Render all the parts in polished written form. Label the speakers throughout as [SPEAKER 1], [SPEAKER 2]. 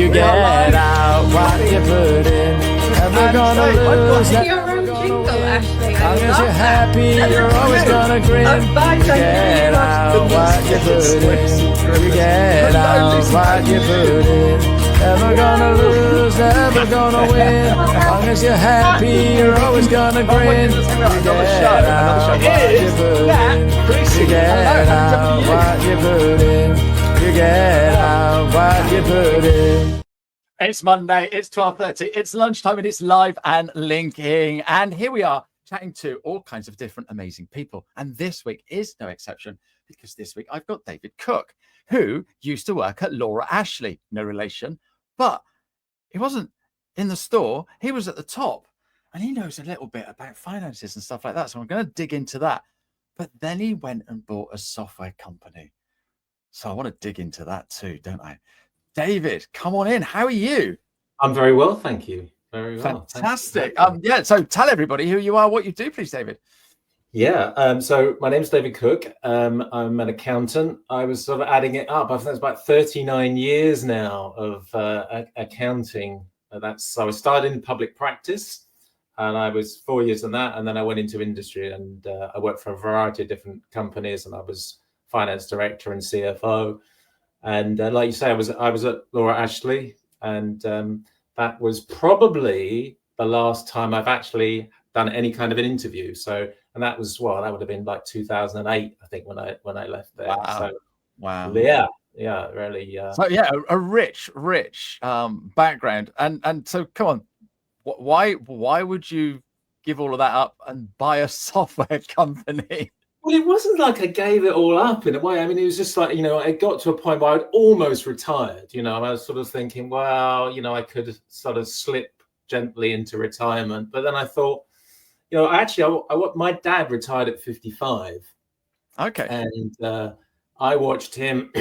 [SPEAKER 1] You get out what you put in. Never gonna lose.
[SPEAKER 2] Your own jingle, Ashley.
[SPEAKER 1] As long as you're happy, you're always gonna grin. You get out what you put in. You get out what you put in. Never gonna lose, never gonna win. As long as you're happy, you're always gonna grin. You get out what you put in. You get out what you put in. You get out what you put in. It's Monday, it's 12:30, it's lunchtime, and it's live and linking. And here we are chatting to all kinds of different amazing people. And this week is no exception, because this week I've got David Cook, who used to work at Laura Ashley, no relation, but he wasn't in the store, he was at the top. And he knows a little bit about finances and stuff like that. So I'm going to dig into that. But then he went and bought a software company. So I want to dig into that too, don't I? David, come on in. How are you?
[SPEAKER 3] I'm very well, thank you. Very well.
[SPEAKER 1] Fantastic. Yeah, so tell everybody who you are, what you do, please, David.
[SPEAKER 3] Yeah, so my name's David Cook. I'm an accountant. I was sort of adding it up. I think it's about 39 years now of accounting. So I started in public practice, and I was 4 years in that, and then I went into industry, and I worked for a variety of different companies, and I was finance director and CFO. And like you say, I was at Laura Ashley, and that was probably the last time I've actually done any kind of an interview. So, and that was that would have been like 2008, I think, when I left there.
[SPEAKER 1] Wow.
[SPEAKER 3] So,
[SPEAKER 1] wow.
[SPEAKER 3] Yeah, really.
[SPEAKER 1] So yeah, a rich background, and so come on, why would you give all of that up and buy a software company?
[SPEAKER 3] Well, it wasn't like I gave it all up in a way. I mean, it was just like, it got to a point where I'd almost retired, and I was sort of thinking, well, I could sort of slip gently into retirement. But then I thought, actually, my dad retired at 55.
[SPEAKER 1] Okay.
[SPEAKER 3] And I watched him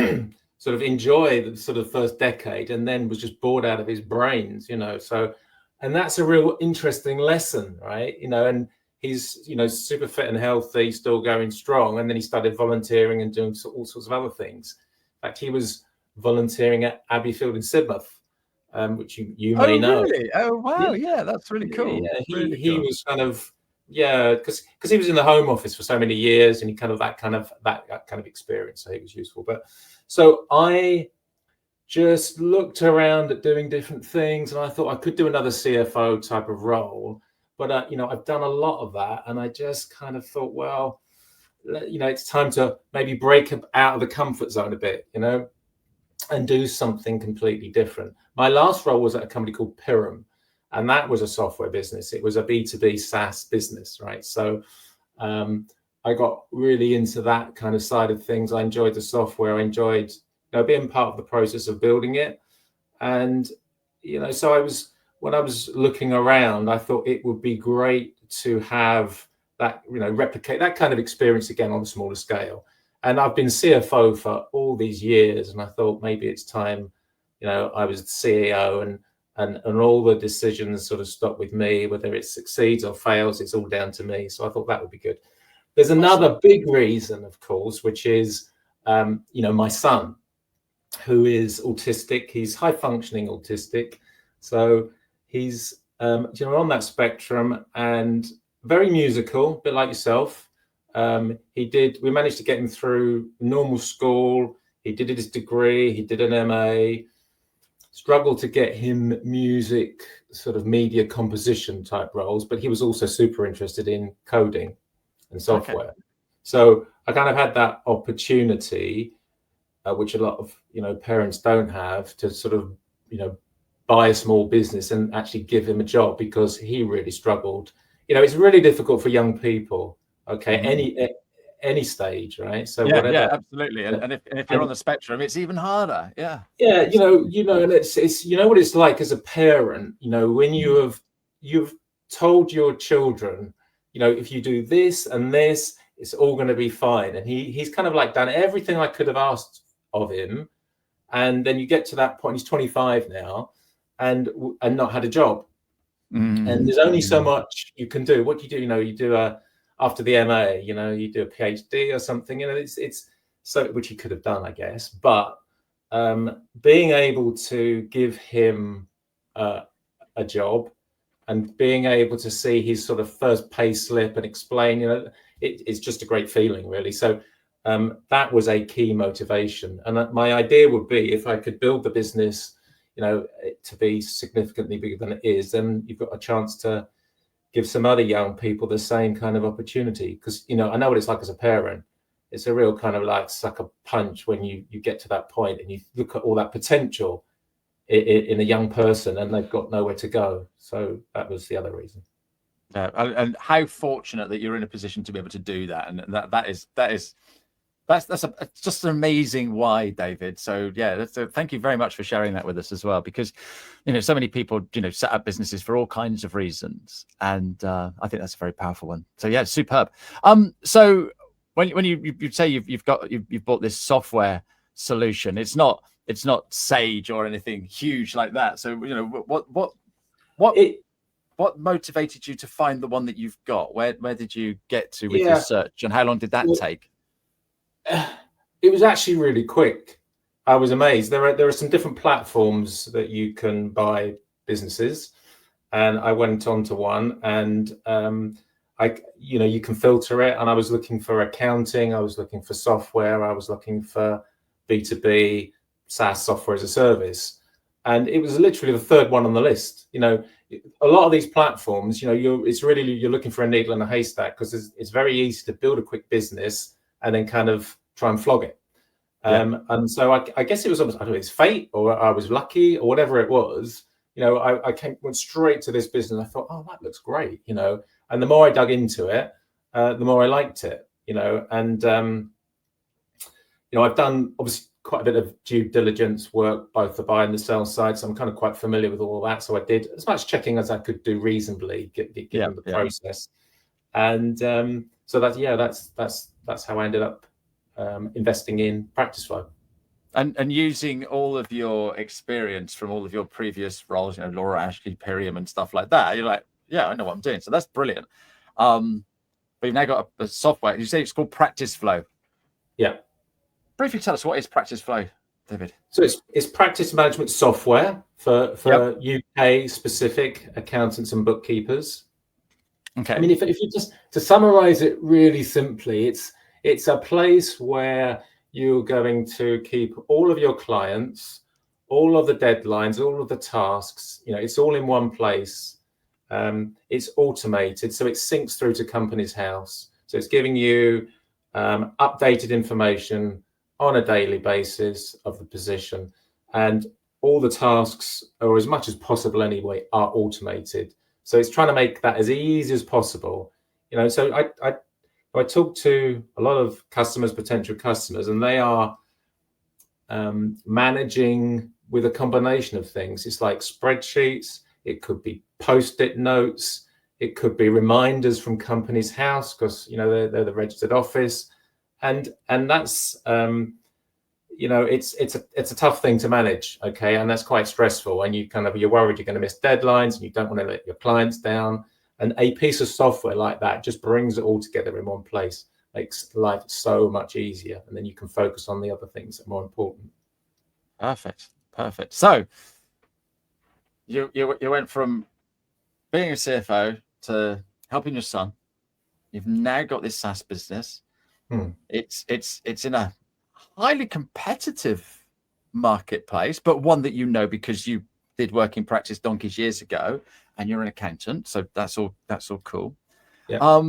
[SPEAKER 3] sort of enjoy the sort of first decade, and then was just bored out of his brains, So, and that's a real interesting lesson, right? And he's, super fit and healthy, still going strong. And then he started volunteering and doing all sorts of other things. In fact, he was volunteering at Abbey Field in Sidmouth, which you may know.
[SPEAKER 1] Really? Oh, wow. Yeah, that's really cool.
[SPEAKER 3] Yeah, he was kind of, because he was in the Home Office for so many years, and he kind of that kind of experience. So he was useful. But so I just looked around at doing different things, and I thought I could do another CFO type of role. But, I've done a lot of that, and I just kind of thought, well, it's time to maybe break out of the comfort zone a bit, and do something completely different. My last role was at a company called Pyram, and that was a software business. It was a B2B SaaS business, right? So I got really into that kind of side of things. I enjoyed the software. I enjoyed being part of the process of building it. And, so when I was looking around, I thought it would be great to have that, replicate that kind of experience again on a smaller scale. And I've been CFO for all these years, and I thought maybe it's time, I was the CEO, and all the decisions sort of stop with me. Whether it succeeds or fails, it's all down to me. So I thought that would be good. There's another big reason, of course, which is, my son, who is autistic. He's high functioning autistic. So he's, on that spectrum, and very musical, a bit like yourself. We managed to get him through normal school. He did his degree. He did an MA. Struggled to get him music, sort of media composition type roles, but he was also super interested in coding and software. Okay. So I kind of had that opportunity, which a lot of, parents don't have, to sort of, buy a small business and actually give him a job, because he really struggled. It's really difficult for young people. Okay. Mm-hmm. Any stage, right? So
[SPEAKER 1] yeah, absolutely. And if you're on the spectrum, it's even harder. Yeah.
[SPEAKER 3] Yeah, and it's what it's like as a parent, when you've told your children, if you do this and this, it's all going to be fine. And he's kind of like done everything I could have asked of him. And then you get to that point, he's 25 now, and not had a job. Mm-hmm. And there's only so much you can do. What do? You do after the MA, you do a PhD or something, it's so, which he could have done, I guess. But being able to give him a job and being able to see his sort of first pay slip and explain, it's just a great feeling, really. So that was a key motivation. And my idea would be, if I could build the business, to be significantly bigger than it is, then you've got a chance to give some other young people the same kind of opportunity. Because, I know what it's like as a parent. It's a real kind of like sucker punch when you get to that point and you look at all that potential in a young person and they've got nowhere to go. So that was the other reason.
[SPEAKER 1] And how fortunate that you're in a position to be able to do that. And that's just an amazing why, David. So yeah, thank you very much for sharing that with us as well, because so many people set up businesses for all kinds of reasons, and I think that's a very powerful one. So yeah, superb. So when you say you've bought this software solution, it's not Sage or anything huge like that. So what motivated you to find the one that you've got? Where did you get to with your search, and how long did that take?
[SPEAKER 3] It was actually really quick. I was amazed. There are some different platforms that you can buy businesses, and I went onto one, and you can filter it. And I was looking for accounting, I was looking for software, I was looking for B2B SaaS, software as a service, and it was literally the third one on the list. A lot of these platforms, you're looking for a needle in a haystack, because it's very easy to build a quick business and then kind of try and flog it. And so I guess it was almost, I don't know, it's fate, or I was lucky, or whatever it was. I went straight to this business. I thought, oh, that looks great, and the more I dug into it, the more I liked it, and I've done obviously quite a bit of due diligence work, both the buy and the sell side, so I'm kind of quite familiar with all that. So I did as much checking as I could do reasonably, given the process. And so that's how I ended up investing in PracticeFlow.
[SPEAKER 1] And using all of your experience from all of your previous roles, Laura, Ashley, Piriam, and stuff like that, you're like, yeah, I know what I'm doing. So that's brilliant. But you've now got a software. You say it's called PracticeFlow.
[SPEAKER 3] Yeah.
[SPEAKER 1] Briefly tell us, what is PracticeFlow, David?
[SPEAKER 3] So it's practice management software for UK specific accountants and bookkeepers.
[SPEAKER 1] Okay.
[SPEAKER 3] I mean, if you just to summarize it really simply, it's a place where you're going to keep all of your clients, all of the deadlines, all of the tasks. It's all in one place. It's automated, so it syncs through to Companies House. So it's giving you updated information on a daily basis of the position, and all the tasks, or as much as possible anyway, are automated. So it's trying to make that as easy as possible. So I talk to a lot of customers, potential customers, and they are managing with a combination of things. It's like spreadsheets, it could be post-it notes, it could be reminders from Companies House, because they're the registered office, and that's it's a tough thing to manage, okay, and that's quite stressful, and you're worried you're going to miss deadlines, and you don't want to let your clients down. And a piece of software like that just brings it all together in one place, makes life so much easier, and then you can focus on the other things that are more important.
[SPEAKER 1] Perfect. So you went from being a CFO to helping your son. You've now got this SaaS business. It's in a highly competitive marketplace, but one that because you did work in practice donkeys years ago, and you're an accountant, so that's all cool.
[SPEAKER 3] Yeah.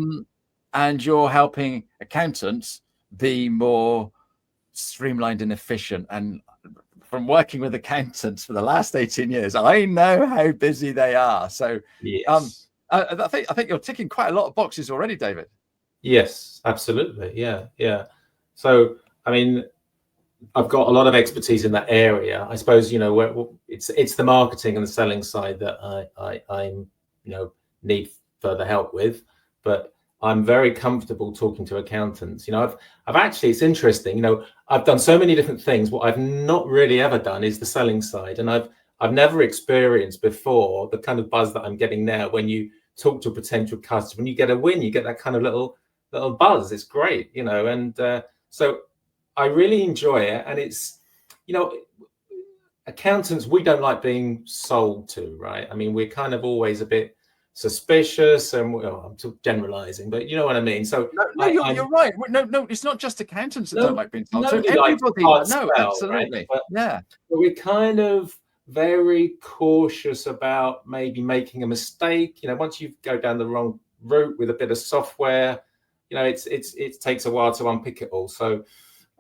[SPEAKER 1] And you're helping accountants be more streamlined and efficient. And from working with accountants for the last 18 years, I know how busy they are. So
[SPEAKER 3] yes.
[SPEAKER 1] I think you're ticking quite a lot of boxes already, David.
[SPEAKER 3] Yes, absolutely. Yeah. So I mean, I've got a lot of expertise in that area. I suppose where it's the marketing and the selling side that I need further help with, but I'm very comfortable talking to accountants. I've actually, it's interesting. I've done so many different things. What I've not really ever done is the selling side, and I've never experienced before the kind of buzz that I'm getting now when you talk to a potential customer. When you get a win, you get that kind of little buzz. It's great, and so I really enjoy it, and you know, accountants, we don't like being sold to, right? I mean, we're kind of always a bit suspicious, and I'm generalizing, but you know what I mean. So
[SPEAKER 1] you're right. No, it's not just accountants that don't like being told. So
[SPEAKER 3] nobody likes
[SPEAKER 1] everybody,
[SPEAKER 3] hard
[SPEAKER 1] no,
[SPEAKER 3] spell,
[SPEAKER 1] absolutely,
[SPEAKER 3] right?
[SPEAKER 1] yeah.
[SPEAKER 3] But we're kind of very cautious about maybe making a mistake. You know, once you go down the wrong route with a bit of software, you know, it takes a while to unpick it all. So,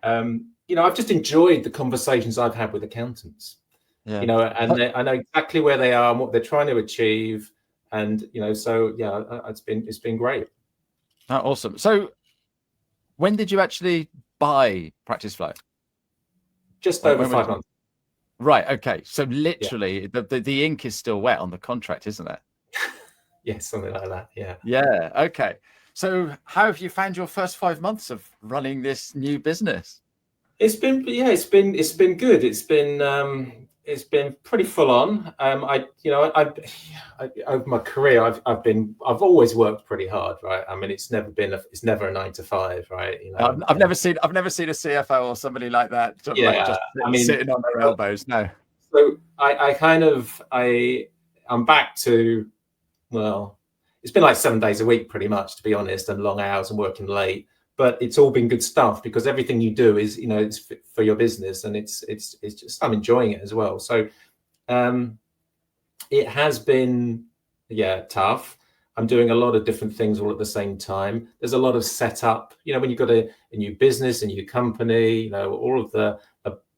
[SPEAKER 3] you know, I've just enjoyed the conversations I've had with accountants.
[SPEAKER 1] Yeah.
[SPEAKER 3] You know, and I know exactly where they are and what they're trying to achieve. And, you know, so yeah, it's been great.
[SPEAKER 1] Oh, awesome. So when did you actually buy Practice Flow?
[SPEAKER 3] Just over 5 months.
[SPEAKER 1] Right. Okay. So literally the ink is still wet on the contract, isn't it?
[SPEAKER 3] Yes, something like that. Yeah.
[SPEAKER 1] Yeah. Okay. So how have you found your first 5 months of running this new business?
[SPEAKER 3] It's been good. It's been pretty full on. I over my career, I've always worked pretty hard, right? I mean, it's never a 9 to 5, right? You know,
[SPEAKER 1] I've never seen a CFO or somebody like that. Sitting on their elbows. No.
[SPEAKER 3] So I'm back to, well, it's been like 7 days a week pretty much, to be honest, and long hours and working late. But it's all been good stuff, because everything you do is, you know, it's fit for your business, and it's just, I'm enjoying it as well. So it has been, tough. I'm doing a lot of different things all at the same time. There's a lot of setup, you know, when you've got a new business, a new company, you know, all of the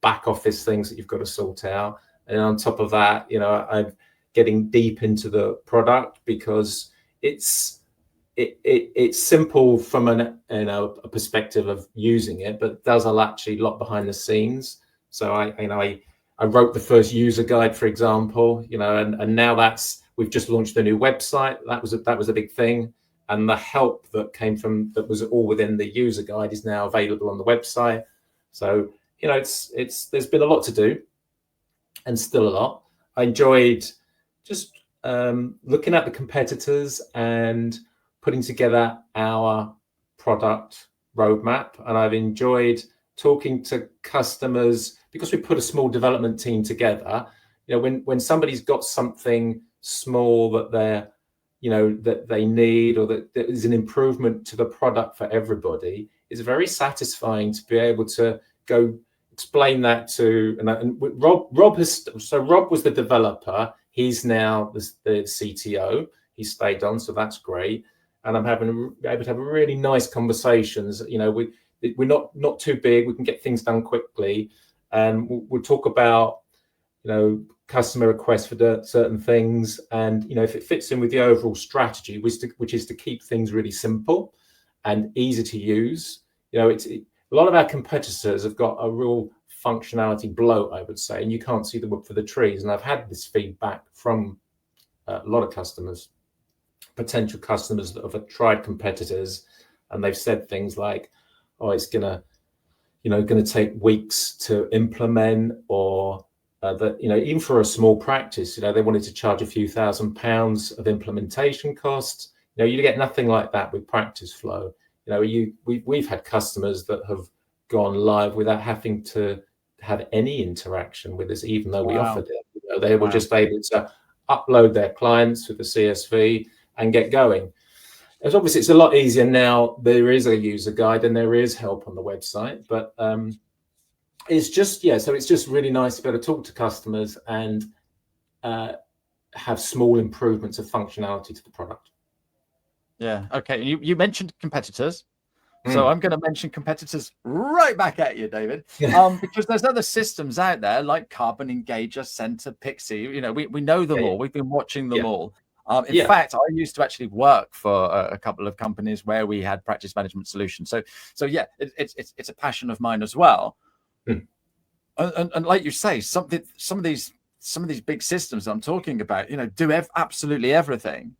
[SPEAKER 3] back office things that you've got to sort out. And on top of that, you know, I'm getting deep into the product, because it's simple from a perspective of using it, but it does actually a lot behind the scenes. So I wrote the first user guide, for example, you know, and now we've just launched a new website. That was a big thing, and the help that came from that was all within the user guide is now available on the website. So, you know, there's been a lot to do, and still a lot. I enjoyed just looking at the competitors and putting together our product roadmap, and I've enjoyed talking to customers, because we put a small development team together. You know, when somebody's got something small that that they need, or that is an improvement to the product for everybody, it's very satisfying to be able to go explain that to. And Rob was the developer. He's now the CTO. He stayed on, so that's great. And I'm able to have really nice conversations. You know, we're not too big. We can get things done quickly, and we'll talk about, you know, customer requests for certain things, and, you know, if it fits in with the overall strategy, which is to keep things really simple and easy to use. You know, a lot of our competitors have got a real functionality bloat, I would say, and you can't see the wood for the trees. And I've had this feedback from a lot of customers, potential customers that have tried competitors, and they've said things like, "Oh, it's gonna take weeks to implement," or that, you know, even for a small practice, you know, they wanted to charge a few £1,000s of implementation costs. You know, you get nothing like that with Practice Flow. You know, we've had customers that have gone live without having to have any interaction with us, even though we offered it. You know, they were just able to upload their clients with the CSV and get going. As obviously, it's a lot easier now. There is a user guide and there is help on the website, but it's just, so it's just really nice to be able to talk to customers and have small improvements of functionality to the product.
[SPEAKER 1] Yeah. Okay. You mentioned competitors. So I'm going to mention competitors right back at you, David, because there's other systems out there like Carbon Engager, Center, Pixie. You know, we know them all. We've been watching them all. In fact, I used to actually work for a couple of companies where we had practice management solutions. So yeah, it's a passion of mine as well. And like you say, some of these big systems I'm talking about, you know, do absolutely everything.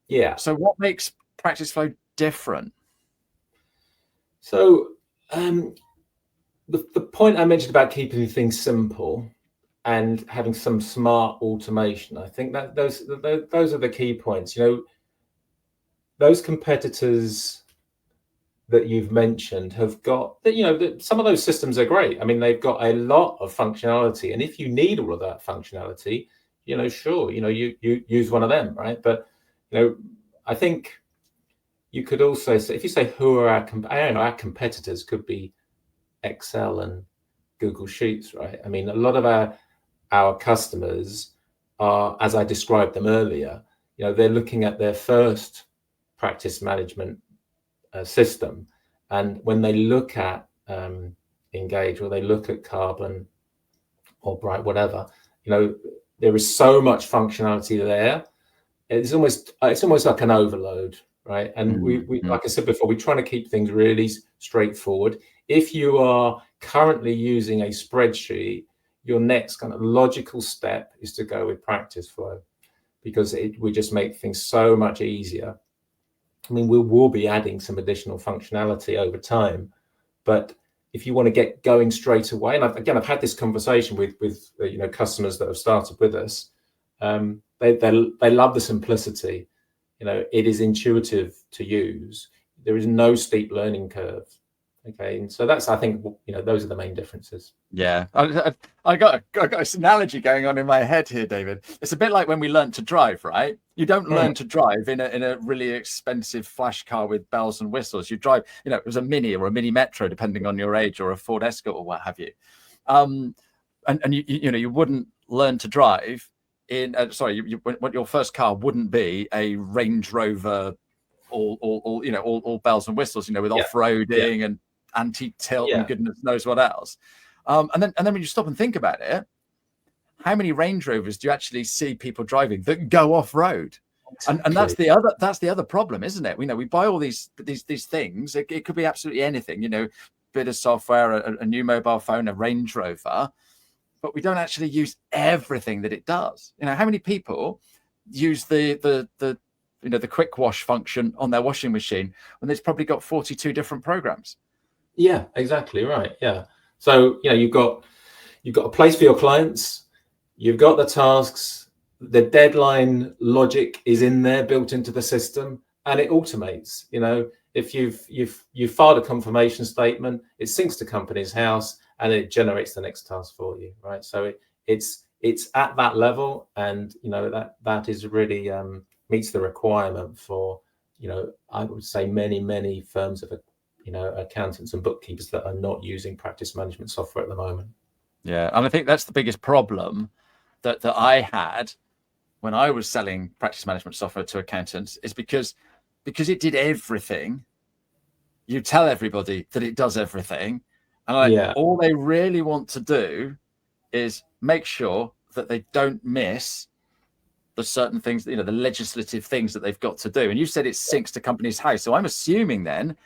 [SPEAKER 3] Yeah.
[SPEAKER 1] So what makes Practice Flow different?
[SPEAKER 3] So the point I mentioned about keeping things simple and having some smart automation, I think that those are the key points. You know, those competitors that you've mentioned have got that, some of those systems are great. I mean, they've got a lot of functionality, and if you need all of that functionality, sure, you use one of them, right? But I think you could also say, if you say who are our competitors, could be Excel and Google Sheets, right? I mean, a lot of our customers are, as I described them earlier, they're looking at their first practice management system, and when they look at Engage, or they look at Carbon or Bright, whatever, there is so much functionality there. It's almost like an overload, right? And we like I said before, we're trying to keep things really straightforward. If you are currently using a spreadsheet, your next kind of logical step is to go with Practice Flow, because we just make things so much easier. I mean, we will be adding some additional functionality over time, but if you want to get going straight away, and I've had this conversation with customers that have started with us. They love the simplicity. It is intuitive to use. There is no steep learning curve. Okay, and so that's, I think, those are the main differences.
[SPEAKER 1] Yeah, I got this analogy going on in my head here, David. It's a bit like when we learned to drive, right? You don't learn to drive in a really expensive flash car with bells and whistles. You drive, it was a Mini or a Mini Metro, depending on your age, or a Ford Escort or what have you. And you wouldn't learn to drive in. What your first car wouldn't be a Range Rover, all bells and whistles, with off-roading and anti-tilt and goodness knows what else. And then when you stop and think about it, how many Range Rovers do you actually see people driving that go off-road? Exactly. And that's the other problem, isn't it? We buy all these things. It could be absolutely anything, bit of software, a new mobile phone, a Range Rover, but we don't actually use everything that it does. How many people use the quick wash function on their washing machine when it's probably got 42 different programs?
[SPEAKER 3] Yeah, exactly right. Yeah. So, you've got a place for your clients, you've got the tasks, the deadline logic is in there, built into the system, and it automates. If you've filed a confirmation statement, it syncs to Company's House and it generates the next task for you, right? So it's at that level, and that is really meets the requirement for I would say many firms of accountants and bookkeepers that are not using practice management software at the moment.
[SPEAKER 1] Yeah, and I think that's the biggest problem that I had when I was selling practice management software to accountants, is because it did everything. You tell everybody that it does everything, and all they really want to do is make sure that they don't miss the certain things, the legislative things that they've got to do. And you said it syncs to Company's House, so I'm assuming then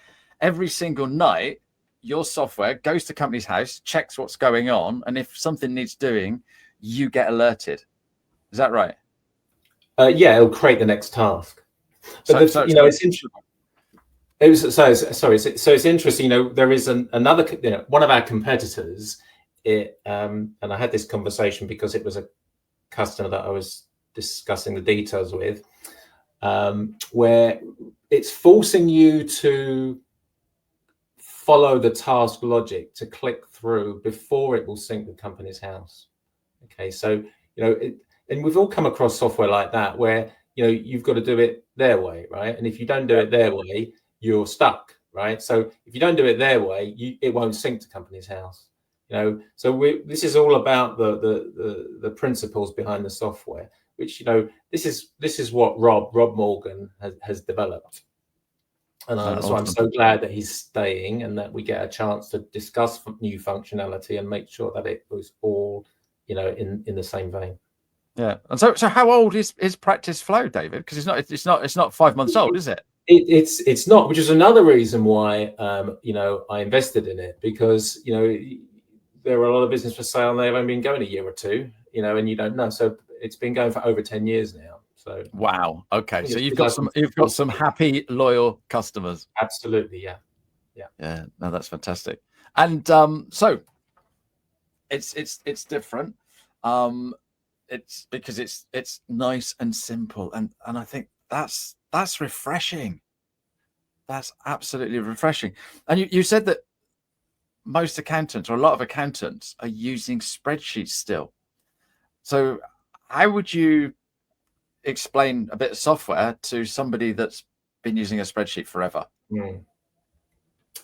[SPEAKER 1] every single night your software goes to Company's House, checks what's going on, and if something needs doing, you get alerted. Is that right?
[SPEAKER 3] It'll create the next task. But it's interesting. It's interesting. There is another, one of our competitors. And I had this conversation because it was a customer that I was discussing the details with, where it's forcing you to follow the task logic to click through before it will sync with Company's House. Okay, so and we've all come across software like that where you've got to do it their way, right? And if you don't do it their way, you're stuck, right? So if you don't do it their way, it won't sync to Company's House. So this is all about the principles behind the software, which this is what Rob Morgan has developed. And that's why I'm so glad that he's staying and that we get a chance to discuss new functionality and make sure that it was all, in the same vein.
[SPEAKER 1] Yeah. And so how old is Practice Flow, David? Because it's not 5 months old, is it?
[SPEAKER 3] It's not, which is another reason why I invested in it, because there are a lot of business for sale and they've only been going a year or two, and you don't know. So it's been going for over 10 years now. So
[SPEAKER 1] wow. Okay. So you've got some happy, loyal customers.
[SPEAKER 3] Absolutely. Yeah.
[SPEAKER 1] No, that's fantastic. And so it's different. It's because it's nice and simple, and I think that's refreshing. That's absolutely refreshing. And you said that most accountants, or a lot of accountants, are using spreadsheets still. So how would you explain a bit of software to somebody that's been using a spreadsheet forever?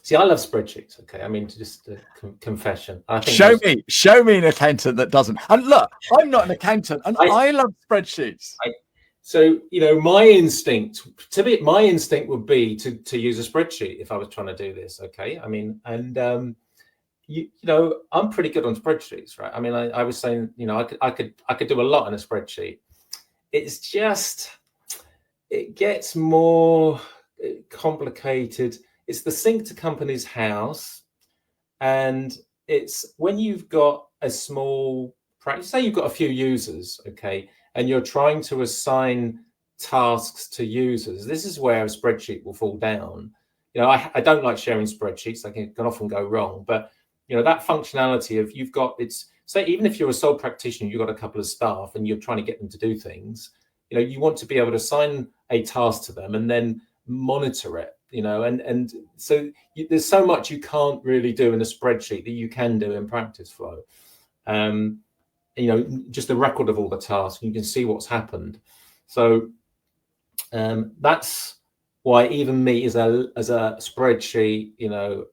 [SPEAKER 3] See, I love spreadsheets. Okay, I mean, just a confession. I think
[SPEAKER 1] show me an accountant that doesn't. And look, I'm not an accountant, and I love spreadsheets.
[SPEAKER 3] So, you know, my instinct would be to use a spreadsheet if I was trying to do this. Okay, I mean, and you know, I'm pretty good on spreadsheets, right? I mean, I was saying, you know, I could do a lot in a spreadsheet. It's just, it gets more complicated. It's the sync to company's house, and it's when you've got a small practice, say you've got a few users, okay, and you're trying to assign tasks to users. This is where a spreadsheet will fall down. You know, I don't like sharing spreadsheets. They can often go wrong, but you know, that functionality of you've got, it's, say, even if you're a sole practitioner, you've got a couple of staff and you're trying to get them to do things, you know, you want to be able to assign a task to them and then monitor it, you know, and so there's so much you can't really do in a spreadsheet that you can do in practice flow. You know, just a record of all the tasks, you can see what's happened. So that's why even me as a spreadsheet, you know,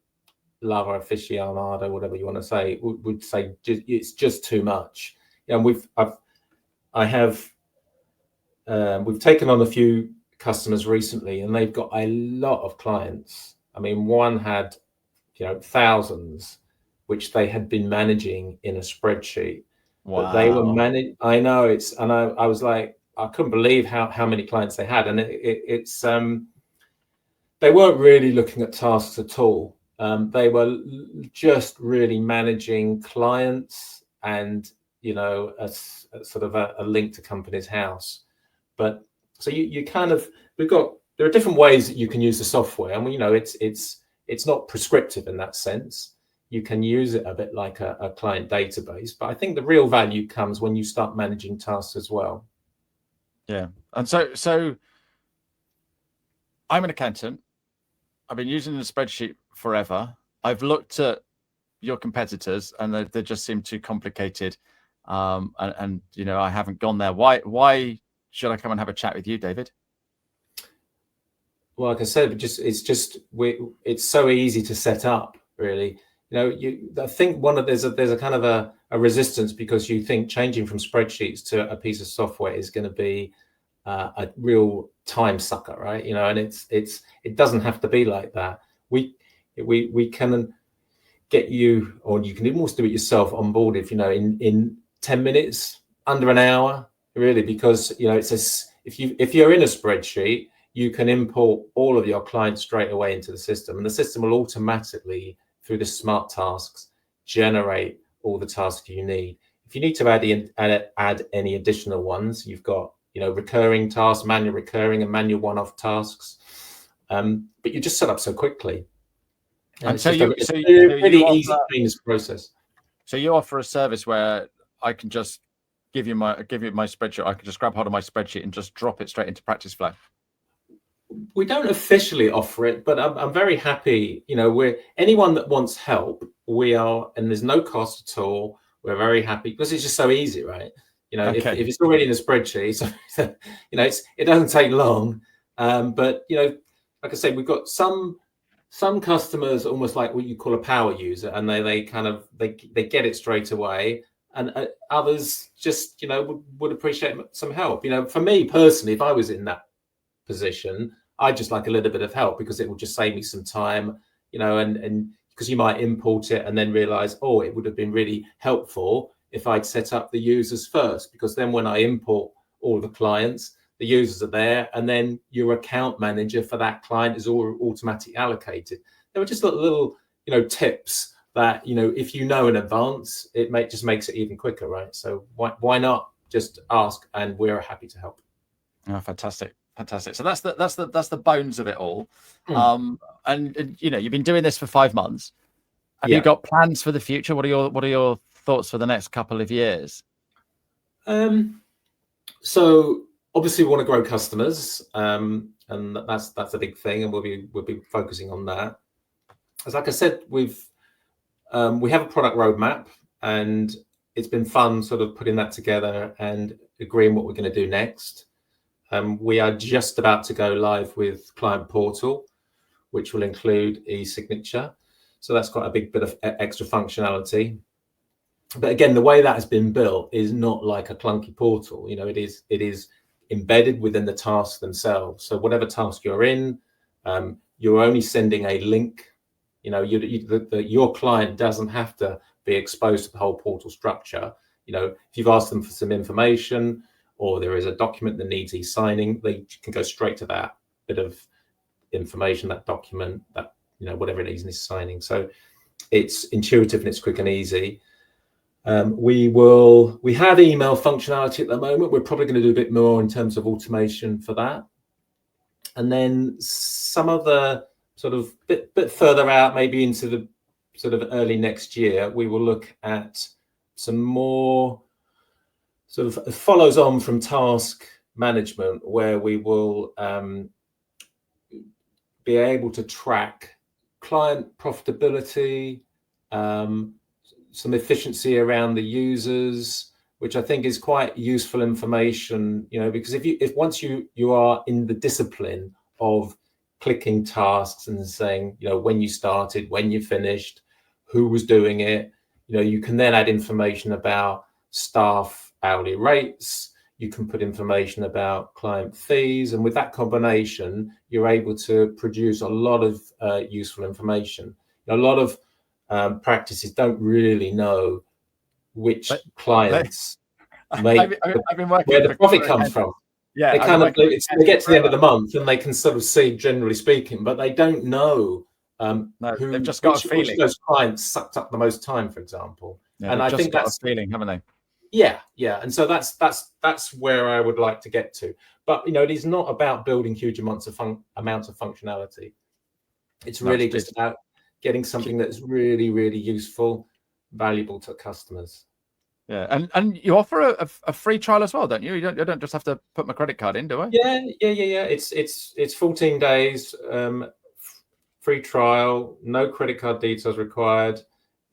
[SPEAKER 3] lover, aficionado, whatever you want to say, would say it's just too much. You know, we've taken on a few customers recently, and they've got a lot of clients. I mean, one had, you know, thousands, which they had been managing in a spreadsheet.
[SPEAKER 1] Wow.
[SPEAKER 3] But they were managed. I know, it's, and I was like, I couldn't believe how many clients they had, and it's they weren't really looking at tasks at all. They were just really managing clients and, you know, a sort of a link to company's house. But so you kind of, there are different ways that you can use the software, and you know, it's not prescriptive in that sense. You can use it a bit like a client database, but I think the real value comes when you start managing tasks as well.
[SPEAKER 1] Yeah. And so I'm an accountant. I've been using the spreadsheet forever. I've looked at your competitors and they just seem too complicated. And you know, I haven't gone there. Why should I come and have a chat with you, David?
[SPEAKER 3] Well, like I said, it's so easy to set up, really. You know, I think there's a kind of a resistance because you think changing from spreadsheets to a piece of software is going to be a real time sucker, right? You know, and it doesn't have to be like that. We can get you, or you can almost do it yourself, onboarded, you know, in 10 minutes, under an hour, really, because you know, if you're in a spreadsheet, you can import all of your clients straight away into the system, and the system will automatically, through the smart tasks, generate all the tasks you need. If you need to add any additional ones, you've got, you know, recurring tasks, manual recurring and manual one-off tasks, but you just set up so quickly.
[SPEAKER 1] And so
[SPEAKER 3] it's a really easy, painless process.
[SPEAKER 1] So you offer a service where I can just give you my spreadsheet. I can just grab hold of my spreadsheet and just drop it straight into Practice Flow.
[SPEAKER 3] We don't officially offer it, but I'm very happy. You know, anyone that wants help, we are, and there's no cost at all. We're very happy because it's just so easy, right? You know, if it's already in a spreadsheet, so, you know, it doesn't take long. But you know, like I say, we've got some customers almost like what you call a power user, and they get it straight away, and others just, you know, would appreciate some help. You know, for me personally, if I was in that position, I'd just like a little bit of help because it will just save me some time, you know, and because you might import it and then realize, oh, it would have been really helpful if I'd set up the users first, because then when I import all the clients, the users are there, and then your account manager for that client is all automatically allocated. There were just little, you know, tips that, you know, if you know in advance, just makes it even quicker, right? So why not just ask, and we're happy to help.
[SPEAKER 1] Oh, fantastic. So that's the bones of it all. And you know, you've been doing this for 5 months. Have you got plans for the future? What are your thoughts for the next couple of years?
[SPEAKER 3] So obviously we want to grow customers, and and that's a big thing, and we'll be focusing on that. As like I said, we have a product roadmap, and it's been fun sort of putting that together and agreeing what we're going to do next. We are just about to go live with Client Portal, which will include e-signature. So that's quite a big bit of extra functionality. But again, the way that has been built is not like a clunky portal. You know, it is embedded within the tasks themselves. So whatever task you're in, you're only sending a link. You know, your client doesn't have to be exposed to the whole portal structure. You know, if you've asked them for some information, or there is a document that needs e-signing, they can go straight to that bit of information, that document, that, you know, whatever it is needs signing. So it's intuitive and it's quick and easy. We have email functionality at the moment. We're probably going to do a bit more in terms of automation for that. And then some of the sort of bit further out, maybe into the sort of early next year, we will look at some more sort of follows on from task management, where we will be able to track client profitability, some efficiency around the users, which I think is quite useful information, you know, because if once you are in the discipline of clicking tasks and saying, you know, when you started, when you finished, who was doing it, you know, you can then add information about staff hourly rates, you can put information about client fees, and with that combination, you're able to produce a lot of useful information. A lot of practices don't really know which clients make where the profit comes from.
[SPEAKER 4] Yeah,
[SPEAKER 3] they kind of they get to the end of the month and they can sort of see, generally speaking, but they don't know
[SPEAKER 4] they've just got a feeling.
[SPEAKER 3] Which of those clients sucked up the most time, for example.
[SPEAKER 4] Yeah, and I think that's a feeling, haven't they?
[SPEAKER 3] Yeah, and so that's where I would like to get to. But you know, it is not about building huge amounts of functionality. It's really just about getting something that's really, really useful, valuable to customers.
[SPEAKER 4] Yeah, and you offer a free trial as well, don't you? You don't just have to put my credit card in, do I?
[SPEAKER 3] Yeah. It's 14 days, free trial, no credit card details required,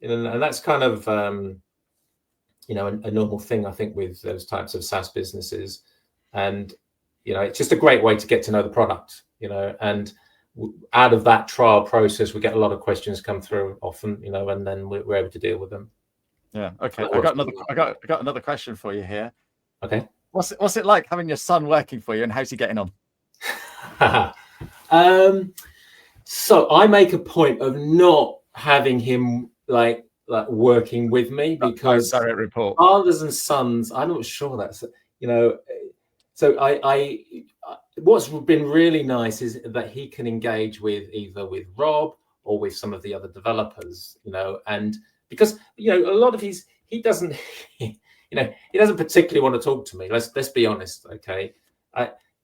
[SPEAKER 3] and that's kind of you know, a normal thing, I think, with those types of SaaS businesses. And you know, it's just a great way to get to know the product, you know, and out of that trial process, we get a lot of questions come through often, you know, and then we're able to deal with them.
[SPEAKER 4] Yeah. Okay. I got another question for you here.
[SPEAKER 3] Okay.
[SPEAKER 4] What's it like having your son working for you, and how's he getting on?
[SPEAKER 3] So I make a point of not having him like working with me, because
[SPEAKER 4] direct report.
[SPEAKER 3] Fathers and sons, I'm not sure that's, you know, so I what's been really nice is that he can engage either with Rob or with some of the other developers, you know, and because, you know, a lot of he doesn't, you know, he doesn't particularly want to talk to me. Let's be honest, okay?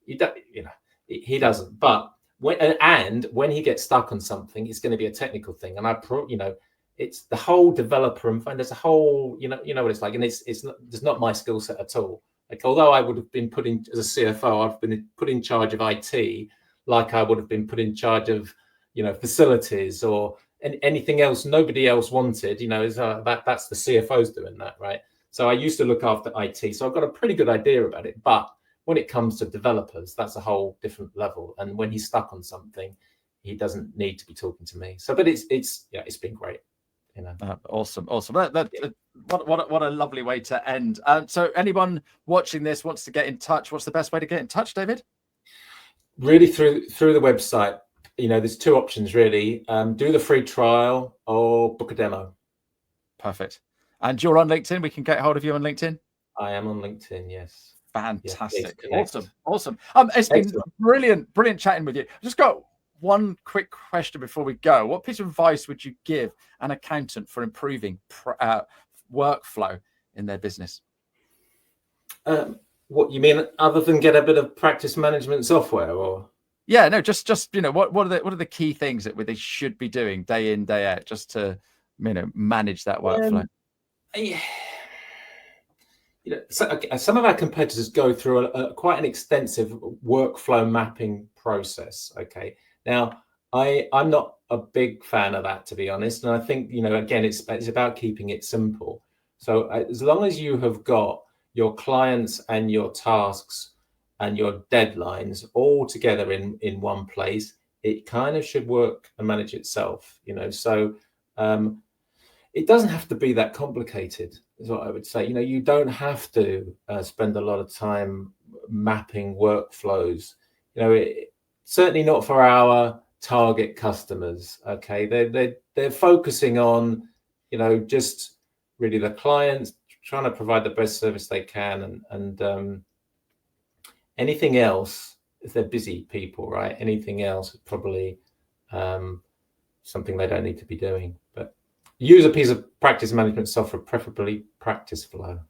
[SPEAKER 3] He doesn't. But when he gets stuck on something, it's going to be a technical thing, and you know, it's the whole developer and there's a whole, you know what it's like, and it's not my skill set at all. Like, although I would have been put in as a CFO, I've been put in charge of IT, like I would have been put in charge of, you know, facilities or anything else nobody else wanted, you know, is that's the CFO's doing that, right? So I used to look after IT, so I've got a pretty good idea about it. But when it comes to developers, that's a whole different level. And when he's stuck on something, he doesn't need to be talking to me. So, but it's been great. You know.
[SPEAKER 4] Awesome. What a lovely way to end. So anyone watching this wants to get in touch, what's the best way to get in touch, David?
[SPEAKER 3] Really through the website. You know, there's two options really. Do the free trial or book a demo.
[SPEAKER 4] Perfect. And you're on LinkedIn. We can get hold of you on LinkedIn.
[SPEAKER 3] I am on LinkedIn. Yes.
[SPEAKER 4] Fantastic. Awesome. It's been brilliant chatting with you. Just got one quick question before we go. What piece of advice would you give an accountant for improving workflow in their business?
[SPEAKER 3] What you mean, other than get a bit of practice management software, or?
[SPEAKER 4] Yeah, no, just you know, what are the key things that they should be doing day in, day out, just to, you know, manage that workflow?
[SPEAKER 3] Yeah, some of our competitors go through quite an extensive workflow mapping process. Okay, now I'm not a big fan of that, to be honest, and I think again it's about keeping it simple. So as long as you have got your clients and your tasks and your deadlines all together in one place, it kind of should work and manage itself. So it doesn't have to be that complicated, is what I would say. You don't have to spend a lot of time mapping workflows. Certainly not for our target customers. Okay, they're focusing on just really the clients, trying to provide the best service they can, and anything else, if they're busy people, right? Anything else is probably something they don't need to be doing. But use a piece of practice management software, preferably Practice Flow.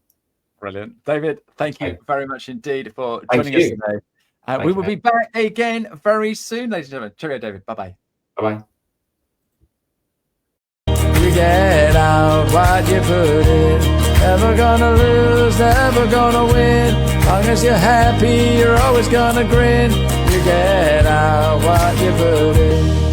[SPEAKER 4] Brilliant. David, thank you very much indeed for joining us today. We will be back again very soon, ladies and gentlemen. Cheerio, David. Bye-bye.
[SPEAKER 3] Bye-bye.
[SPEAKER 1] You get out what you put in. Never gonna lose, never gonna win. Long as you're happy, you're always gonna grin. You get out what you put in.